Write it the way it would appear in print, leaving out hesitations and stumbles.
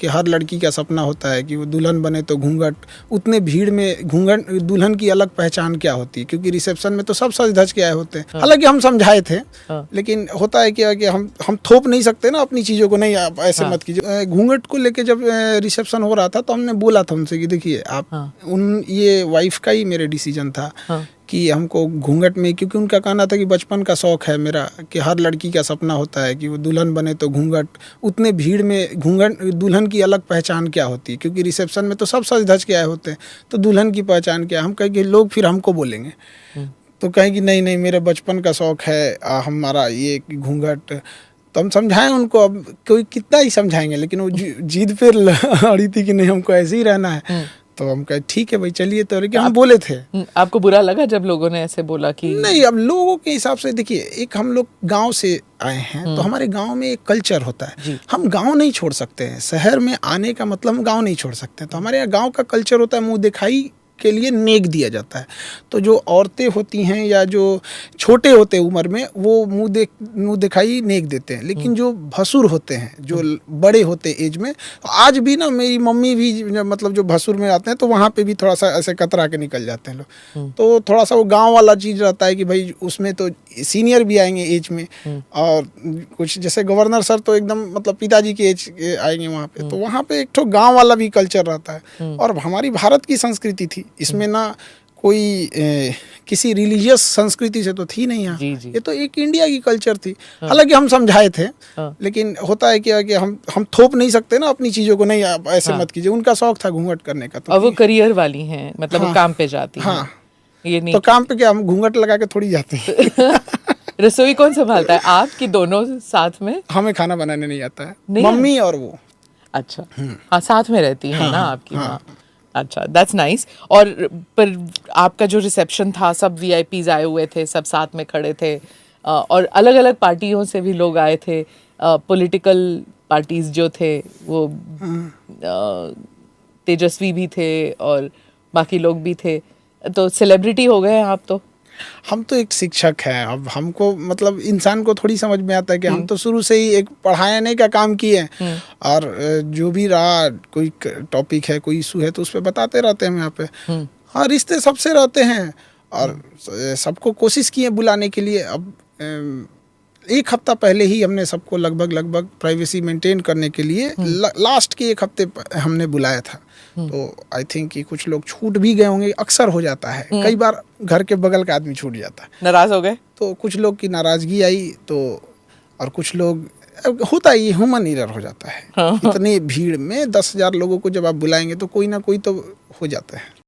कि हर लड़की का सपना होता है कि वो दुल्हन बने तो घूंघट, उतने भीड़ में घूंघट, दुल्हन की अलग पहचान क्या होती है, क्योंकि रिसेप्शन में तो सब सज धज के आए होते हैं। हालांकि हम समझाए थे, लेकिन होता है क्या कि हम थोप नहीं सकते ना अपनी चीज़ों को, नहीं आप ऐसे मत कीजिए। घूंघट को लेके जब रिसेप्शन हो रहा था तो हमने बोला था उनसे कि देखिए आप, ये वाइफ का ही मेरे डिसीजन था कि हमको घूंघट में, क्योंकि उनका कहना था कि बचपन का शौक है मेरा कि हर लड़की का सपना होता है कि वो दुल्हन बने तो घूंघट, उतने भीड़ में घूंघट, दुल्हन की अलग पहचान क्या होती है, क्योंकि रिसेप्शन में तो सब सज धज के आए होते हैं, तो दुल्हन की पहचान क्या। हम कहें कि लोग फिर हमको बोलेंगे, तो कहें कि नहीं नहीं मेरे बचपन का शौक है हमारा ये घूंघट। तो हम समझाएं उनको, अब कोई कितना ही समझाएंगे, लेकिन वो जिद पे अड़ी थी कि नहीं हमको ऐसे ही रहना है। तो हम कहे ठीक है भाई चलिए, तो लेकिन हम बोले थे। आपको बुरा लगा जब लोगों ने ऐसे बोला कि नहीं, अब लोगों के हिसाब से देखिए, एक हम लोग गांव से आए हैं तो हमारे गांव में एक कल्चर होता है, हम गांव नहीं छोड़ सकते हैं। शहर में आने का मतलब हम गांव नहीं छोड़ सकते, तो हमारे यहाँ गांव का कल्चर होता है, मुंह दिखाई के लिए नेक दिया जाता है। तो जो औरतें होती हैं या जो छोटे होते हैं उम्र में, वो मुंह दिखाई नेक देते हैं, लेकिन जो भसुर होते हैं, जो बड़े होते हैं एज में, आज भी ना मेरी मम्मी भी मतलब जो भसुर में आते हैं तो वहाँ पे भी थोड़ा सा ऐसे कतरा के निकल जाते हैं लोग। तो थोड़ा सा वो गाँव वाला चीज़ रहता है कि भाई उसमें तो सीनियर भी आएंगे एज में, और कुछ जैसे गवर्नर सर तो एकदम मतलब पिताजी के एज के आएंगे वहाँ पे, तो वहाँ पे एक तो गाँव वाला भी कल्चर रहता है। और हमारी भारत की संस्कृति थी, इसमें ना कोई किसी रिलीजियस संस्कृति से तो थी नहीं यहाँ, ये तो एक इंडिया की कल्चर थी। हालांकि हम समझाए थे, लेकिन होता है क्या कि हम थोप नहीं सकते ना अपनी चीज़ों को, नहीं आप ऐसे मत कीजिए। उनका शौक था घूंघट करने का, तो अब वो करियर वाली हैं, मतलब वो काम पे जाती हैं। ये नहीं तो काम पे क्या, हम घूंघट लगा के थोड़ी जाते हैं। रसोई कौन संभालता है, आप कि दोनों साथ में? हमें खाना बनाने नहीं आता है, मम्मी और वो। अच्छा, हाँ साथ में रहती है ना आपकी माँ। अच्छा, दैट्स नाइस। और पर आपका जो रिसेप्शन था, सब वीआईपीज आए हुए थे, सब साथ में खड़े थे, और अलग अलग पार्टियों से भी लोग आए थे, पॉलिटिकल पार्टीज जो थे वो तेजस्वी भी थे और बाकी लोग भी थे, तो सेलिब्रिटी हो गए आप। तो हम तो एक शिक्षक हैं, अब हमको मतलब इंसान को थोड़ी समझ में आता है कि हम तो शुरू से ही एक पढ़ाने का काम किए हैं, और जो भी रहा कोई टॉपिक है, कोई इशू है, तो उस पर बताते रहते हैं हम यहाँ पे। हाँ, रिश्ते सबसे रहते हैं और सबको कोशिश किए बुलाने के लिए। अब एक हफ्ता पहले ही हमने सबको लगभग प्राइवेसी मेंटेन करने के लिए लास्ट के एक हफ्ते हमने बुलाया था। तो आई थिंक कि कुछ लोग छूट भी गए होंगे, अक्सर हो जाता है, कई बार घर के बगल का आदमी छूट जाता है, नाराज हो गए, तो कुछ लोग की नाराजगी आई, तो और कुछ लोग, होता है ये ह्यूमन एरर हो जाता है। इतनी भीड़ में 10,000 लोगों को जब आप बुलाएंगे तो कोई ना कोई तो हो जाता है।